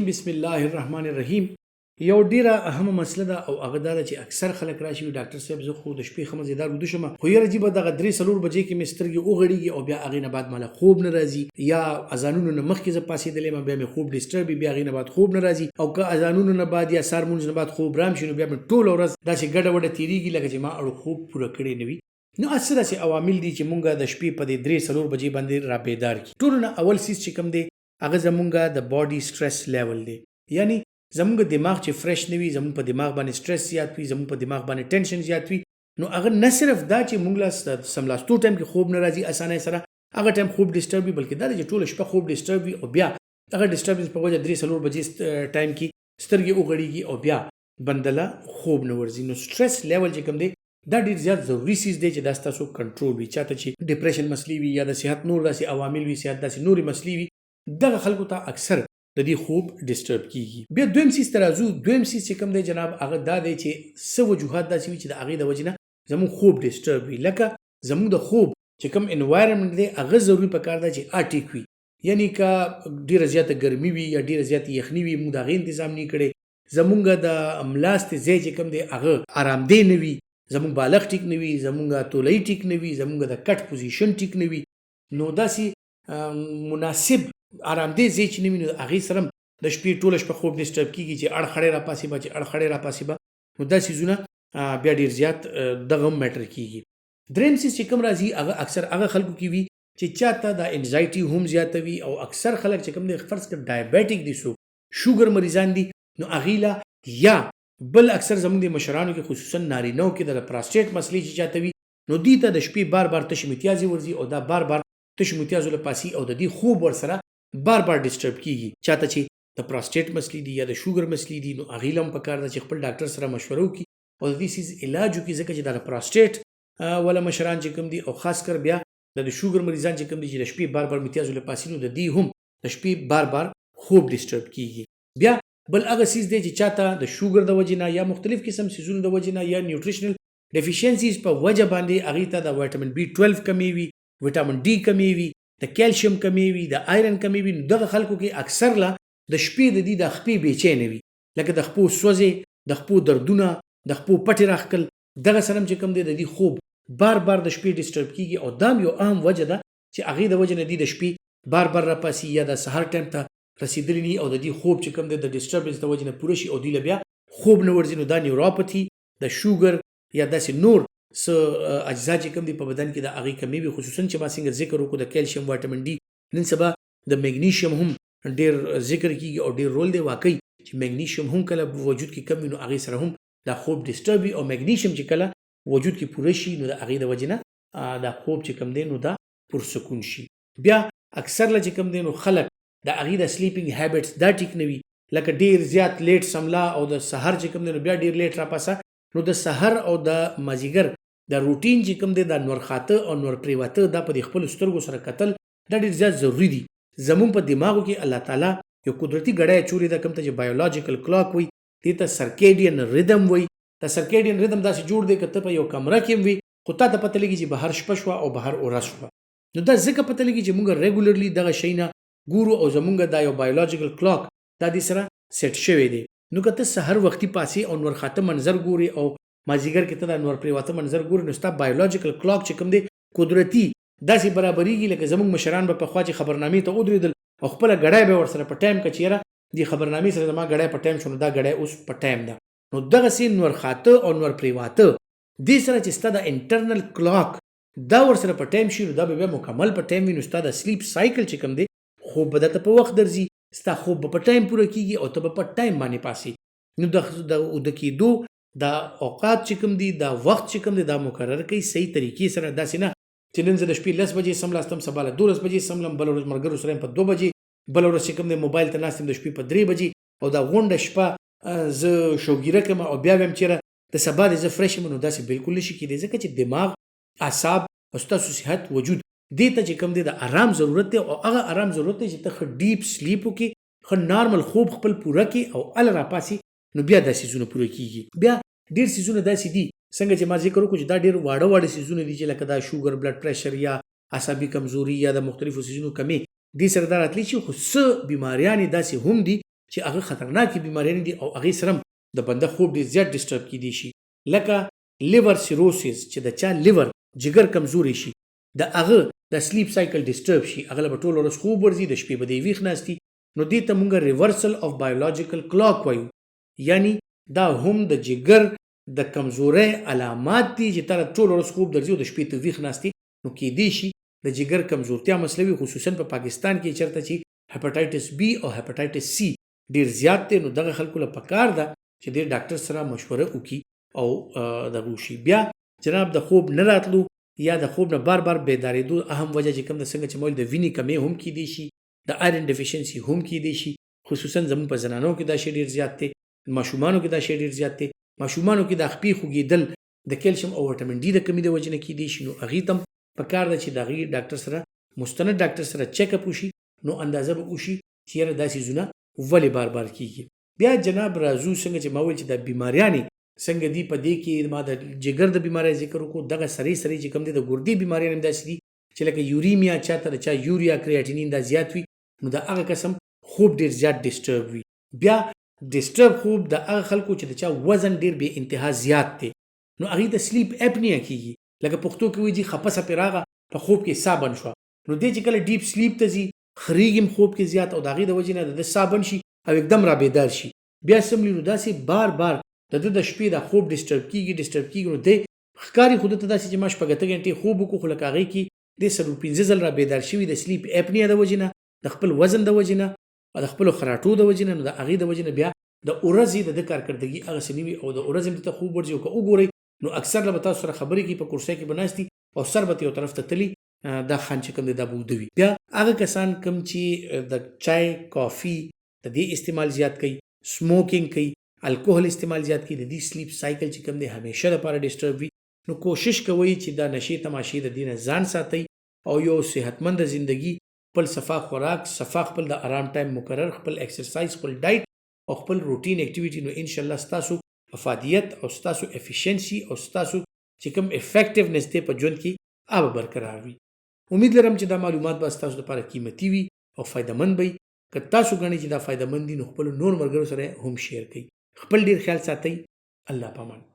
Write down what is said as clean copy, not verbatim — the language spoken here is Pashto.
بسم الله الرحمن الرحیم. یو ډیره اهمه مسله ده او هغه دا ده چې اکثر خلک راشي ډاکټر صاحب زه خو د شپې ښه مزیدار ویده شم، خو یاره جیبه دغه 3-4 بجې کې مې سترګې وغړېږي او بیا هغې نه بعد ماله خوب نه راځي، یا اذانونو نه مخکې زه پاڅېدلی یم بیا مې خوب ډسټرب وي، بیا هغې نه بعد خوب نه راځي، او که اذانونو نه بعد یا سهار مونځ نه بعد خوب رام شي نو بیا مې ټوله ورځ داسې ګډه وډه تېرېږي لکه چې ما اړو خوب پوره کړی نه وي. نو څه داسې عوامل دي چې مونږ د شپې په دې 3-4 بجې باندې را بیدار کړي. ټولو نه اول څیز چې کوم دی هغه زمونږ د باډي سټرس لیول دی، یعنی زمونږ دماغ چې فرش نه وي، زمونږ په دماغ باندې سټرس زیات وي، زمونږ په دماغ باندې ټینشن زیات وي، نو هغه نه صرف دا چې مونږ له سملاستو ټایم کې خوب نه راځي اسانه سره، هغه ټایم خوب ډسټرب وي، بلکې دا چې ټوله شپه خوب ډسټرب وي او بیا هغه ډسټربنس په وجه 3-4 بجې ټایم کې سترګې وغړېږي او بیا بندله خوب نه ورځي. نو سټرس لیول چې کوم دی دا ډېر زیات ضروري څیز دی چې دا ستاسو کنټرول وي. چاته چې ډپریشن مسلې وي یا د صحت نور داسې عوامل وي، صحت داسې نورې مسلې وي، دغه خلکو ته اکثر د دې خوب ډسټرب کیږي. بیا دویم سیز ته راځو. دویم سیز چې کوم دی جناب هغه دا دی چې څه وجوهات داسې وي چې د هغې د وجې نه زموږ خوب ډسټرب وي، لکه زموږ د خوب چې کوم انوایرمنټ دی هغه ضروري پکار ده چې ټیک وي، یعنی که ډېره زیاته ګرمي وي یا ډېره زیاته یخني وي موږ د هغې تنظام نه کړی، زموږ د ملاستې ځای چې کوم دی هغه ارامدی نه وي، زموږ بالغ ټیک نه وي، زموږ تولۍ ټیک نه وي، زموږ د کټ پوزیشن ټیک نه وي، نو داسې مناسب آرامدی ځای چې نه وي نو هغې سره د شپې ټوله شپه خوب ډسټرب کېږي چې اړخړې راپاسېبه چې اړخړې راپاسېبه، نو دا څیزونه بیا ډېر زیات دغه هم میټر کېږي. دریم څیز چې کوم راځي هغه اکثر هغه خلکو کې وي چې چاته د انزایټي هم زیاته وي، او اکثر خلک چې کوم دی فرض کړه ډایبیټک دي، څوک شوګر مریضان دي، نو هغې له یا بل اکثر زموږ د مشرانو کې خصوصا نارینهو کې د پراسټیټ مسلې چې چاته وي نو دې ته د شپې بار بار تشې متیازې ورځي او دا بار بار تشې متیازو له پاسي او د دې خوب ورسره بار بار ډسټرب کېږي. چاته چې د پراسټیټ مسلې دي یا د شوګر مسلې دي نو هغې له هم پکار ده چې خپل ډاکټر سره مشوره وکړي او د دې څیز علاج وکړي، ځکه چې دا د پراسټیټ والا مشران چې کوم دي او خاص کر بیا د شوګر مریضان چې کوم دي چې د شپې بار بار متیازو له پاسي نو د دې هم د شپې بار بار خوب ډسټرب کېږي. بیا بل هغه څیز دی چې چاته د شوګر د وجې نه یا مختلف قسم څیزونو د وجې نه یا نیوټریشنل ډیفیشنسیز په وجه باندې هغې ته د وایټامین B12 کمی وي، ویټامین ډي کمی وي، د کیلشیم کمی وي، د آیرن کمی وي، نو دغه خلکو کې اکثر له د شپې د دې د خپې بېچینه وي، لکه د خپو سوځې، د خپو دردونه، د خپو پټې راښکل، دغه سره هم چې کوم دی د دې خوب بار بار د شپې ډسټرب کېږي او دا یو اهم وجه ده چې هغې د وجې نه دي د شپې بار بار راپاسي یا د سهار ټایم ته رسېدلی نه او د دې خوب چې کوم دی د ډسټربنس د وجې نه پوره شي او دوی له بیا خوب نه ورځي. نو دا نیوراپتي د شوګر یا داسې نور څه اجزا چې کوم دي په بدن کې د هغې کمی وي، خصوصا چې ما څنګه ذکر وکړو د کیلشیم، وایټامین ډي، نن سبا د میګنیشیم هم ډېر ذکر کېږي او ډېر رول دی واقعي چې میګنیشیم هم کله وجود کې کم وي نو هغې سره هم دا خوب ډسټرب وي، او میګنیشیم چې کله وجود کې پوره شي نو د هغې د وجې نه دا خوب چې کوم دی نو دا پرسکون شي. بیا اکثر له چې کوم دی نو خلک د هغې د سلیپینګ هیبټس دا ټیک نه وي، لکه ډېر زیات لیټ سملا او د سحر چې کوم دی نو بیا ډېر لیټ راپاسه، نو د سحر او د مازدیګر د روټین چې کوم دی دا نور خاته او نور پریواته دا په دې خپلو سترګو سره کتل دا ډېر زیات ضروري دي. زموږ په دماغو کې الله تعالی یو قدرتي ګړی اچولی ده کوم ته چې بایولوجیکل کلاک وایي، دې ته سرکیډین ریدم وایي. د سرکیډین ریدم داسې جوړ دی که ته په یو کمره کې هم وي خو تا ته پته لګي چې بهر شپه شوه او بهر ورځ شوه، نو دا ځکه پته لګي چې موږ ریګولرلی دغه شی نه ګورو او زمونږ دا یو بایولوجیکل کلاک دا دې سره سیټ شوی دی. نو که ته سحر وختي پاسې او نور خاته منظر ګوري او مازدیګر کې ته دا نور پریواته منظر ګوري نو ستا بایولوجیکل کلاک چې کوم دی قدرتي داسې برابرېږي لکه زموږ مشران به پخوا چې خبرنامې ته ودرېدل او خپله ګړی به ورسره په ټایم که چې یاره دې خبرنامې سره زما ګړی په ټایم شو نو دا ګړی اوس په ټایم ده، نو دغسې نور خاته او نور پریواته دې سره چې ستا د انټرنل کلاک دا ورسره په ټایم شي نو دا به بیا مکمل په ټایم وي، نو ستا د سلیپ سایکل چې کوم دی خوب به درته په وخت درځي، ستا خوب به په ټایم پوره کېږي او ته به په ټایم باندې پاسې. نو د اوده کېدو دا اوقات چې کوم دي دا وخت چې کوم دی دا مقرر کوي صحیح طریقې سره، داسې نه چې نن زه د شپې 10 بجې سملاستم، سبا له 12 بجې سملم، بله ورځ ملګرو سره یم په 2 بجې، بله ورځ چې کوم دی موبایل ته ناست یم د شپې په 3 بجې او دا غونډه شپه زه شوګیره کړم او بیا ویم چېرې د سبا دی زه فرش یم، نو داسې بالکل نشي کېدی، ځکه چې دماغ، اعصاب او ستاسو صحت وجود دې ته چې کوم دی د آرام ضرورت دی او هغه آرام ضرورت دی چې ته ښه ډیپ سلیپ وکړې، ښه نارمل خوب خپل پوره کړې او هله راپاسې نو بیا دا څیزونه پوره کېږي. بیا ډېر څیزونه داسې دي څنګه چې ما ذکر وکړو چې دا ډېر واړه واړه څیزونه دي چې لکه دا شوګر، بلډ پریشر یا عصبي کمزوري یا د مختلفو څیزونو کمې دې سره دا راتلی شي، خو څه بیماریانې داسې هم دي چې هغه خطرناکې بیماریان دي او هغې سره د بنده خوب ډېر زیات ډسټرب کیدی شي، لکه لیور سیروسس چې د چا لیور جګر کمزوري شي، د هغه د سلیپ سایکل ډسټرب شي، هغه له به ټوله ورځ خوب ورځي، د شپې به دی ویښ ناستي. نو دې ته مونږ ریورسل اف بایولوژیکل کلاک وایو، یعنی دا هم د جګر د کمزورۍ علامات دي چې تا ټوله ورځ خوب درځي او د شپې ته ویښ ناستي. نو کیدی شي د جګر کمزورتیا مسله وي، خصوصا په پاکستان کې چېرته چې هیپاټایټس بی او هیپاټایټس سی ډیر زیات دی. نو دغه خلکو له پکار ده چې د ډاکټر سره مشوره وکړي او دغه وشي. بیا جناب د خوب نه راتلو یا د خوب نه بار بار بیدارېدو اهم وجه چې کوم د څنګه چې مول د وینې کمې هم کیدی شي، د آیرن ډیفیشنسي هم کیدی شي، خصوصا زموږ په زنانو کې دا شی ډیر زیات دی، ماشومانو کې دا شی ډیر زیات دی. ماشومانو کې د خپې خوږېدل د کیلشیم او وټامین ډي د کمې د وجې نه کیدی شي. نو هغې ته هم پکار ده چې د هغې ډاکټر سره مستند ډاکټر سره چیک اپ وشي، نو اندازه به وشي چې یاره دا څیزونه ولې بار بار کیږي. بیا جناب راځو څنګه چې ما ویل چې د بیماریانې څنګه دي په دې کې ما د جګر د بیماری ذکر وکړو، دغه سری چې کوم دي د ګردې بیماریان هم داسې دي چې لکه یوریمیا چاته د چا یوریا کریاټینین دا زیات وي، نو د هغه قسم خوب ډیر زیات ډسټرب وي. بیا ډسټرب خوب د هغه خلکو چې د چا وزن ډیر بې انتها زیات دی، نو هغې ته سلیپ اپنیا کیږي، لکه پښتو کې وایي خپه سپې راغه په خوب کې ساه بند شوه. نو دې چې کله ډیپ سلیپ ته ځي خریږي خوب کې زیات او د هغې د وجې نه د ساه بند شي او एकदम را بیدار شي. بیا سملی نو داسې بار بار د شپې د خوب ډسټرب کیږي. نو دی ښکاري خو ته داسې چې ما شپږ اته غنټې خوب وکړو، خو لکه هغې کې د 15 ځل را بیدار شوي د سلیپ اپنیا د وجې نه، د خپل وزن د وجې نه او د خپلو خراټو د وجې نه. نو د هغې د وجې نه بیا د ورځې د کارکردګي هغسې نه وي او د ورځې هم ته خوب ورځي. او که وګورئ نو اکثر له به تاسو سره خبرې کوي، په کرسۍ کې به ناست دي او سر به یو طرف ته تلي، دا خان چې کوم دی دا به اوږده وي. بیا هغه کسان کوم چې د چای کافي د دې استعمال زیات کوي، سموکینګ کوي، الکوهل استعمال زیات کوي، د دې سلیپ سایکل چې کوم دی همیشه لپاره ډسټرب وي. نو کوشش کوئ چې دا نشې تماشې د دې نه ځان ساتئ او یو صحتمند زندگی، خپل صفا خوراک، صفا خپل د آرام ټایم مقرر، خپل ایکسرسایز، خپل ډایټ او خپل روټین اکټیویټي، نو ان شاء الله ستاسو افادیت او ستاسو افیشنسي او ستاسو چې کوم افیکټیونس دی په ژوند کې هغه برقرار وي. امید لرم چې دا معلومات به ستاسو لپاره قیمتي وي او فایدهمند وي. که تاسو غواړئ چې دا فایدهمند دي نو خپل نور ملګرو سره هم شیر کړئ. خپل ډیر خیال ساتئ. الله پامان.